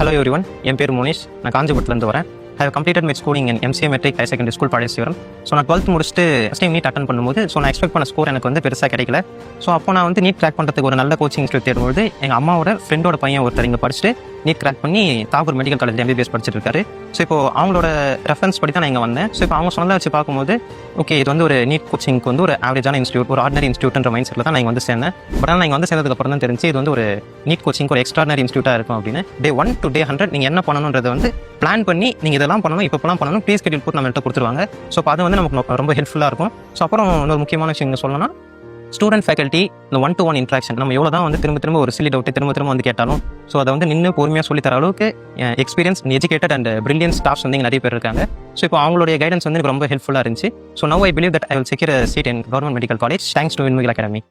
Hello everyone, என் பேர் முனிஷ். நான் காஞ்சிபுரத்துலேருந்து வரேன். I have completed my schooling in MCA Metric Higher Secondary School Padeswaram. So நான் 12th முடிச்சுட்டு ஃபஸ்ட் டைம் நீட் அட்டன் பண்ணும்போது நான் எக்ஸ்பெக்ட் பண்ண ஸ்கோர் எனக்கு வந்து பெருசாக கிடைக்கல. ஸோ அப்போ நான் வந்து நீட் கிராக் பண்ணுறதுக்கு ஒரு நல்ல கோச்சிங் இன்ஸ்டியூட் தேடும்போது எங்கள் அம்மாவோட ஃப்ரெண்டோட பையன் ஒருத்தர் இங்கே படிச்சுட்டு நீட் கிராக் பண்ணி தாகூர் மெடிக்கல் காலேஜ் MBBS படிச்சுட்டு இருக்காரு. ஸோ இப்போ அவங்களோட ரெஃபரன்ஸ் படி தான் நான் இங்கே வந்தேன். ஸோ இப்போ அவங்க சொன்னதை வச்சு பார்க்கும்போது ஓகே இது வந்து ஒரு நீட் கோச்சிங்க்கு வந்து ஒரு ஆவரேஜான இன்ஸ்டியூட், ஒரு ஆர்டினரி இன்ஸ்டியூட்ன்ற மைண்ட் செட்டில் தான் நான் இங்கே வந்து சேர்ந்தேன். பட் ஆனால் நான் இங்கே வந்து சேர்ந்ததுக்கப்புறம் தான் தெரிஞ்சு இது வந்து ஒரு நீட் கோச்சிங் ஒரு எக்ஸ்ட்ரானரி இன்ஸ்டியூட்டாக இருக்கும் அப்படின்னு. Day 1 to Day 100 நீங்கள் என்ன பண்ணணுன்றதை வந்து பிளான் பண்ணி நீங்கள் இதெல்லாம் பண்ணணும், இப்போலாம் பண்ணணும், ப்ளீஸ் ஸ்கெடியூல் போட்டு நம்மள்கிட்ட கொடுத்துருவாங்க. ஸோ அது வந்து நமக்கு ரொம்ப ஹெல்ப்ஃபுல்லாக இருக்கும். ஸோ அப்புறம் இன்னொரு முக்கியமான விஷயம் இங்கே சொல்லணும்னா ஸ்டூடெண்ட் ஃபேக்கல்ட்டி இந்த 1-to-1 இன்ட்ராக்ஷன் நம்ம எவ்வளோ தான் வந்து திரும்ப ஒரு சில்லி டவுட்டு திரும்ப வந்து கேட்டாலும் ஸோ அதை வந்து நின்று பொறுமையாக சொல்லித்தர அளவுக்கு experience educated and brilliant staffs வந்து இங்கே நிறைய பேர் இருக்காங்க. ஸோ இப்போ அவங்களுடைய கைடன்ஸ் வந்து எனக்கு ரொம்ப ஹெல்ப்ஃபுல்லாக இருந்துச்சு. So now I believe that I will secure a seat in Government Medical College thanks to Vinmugil Academy.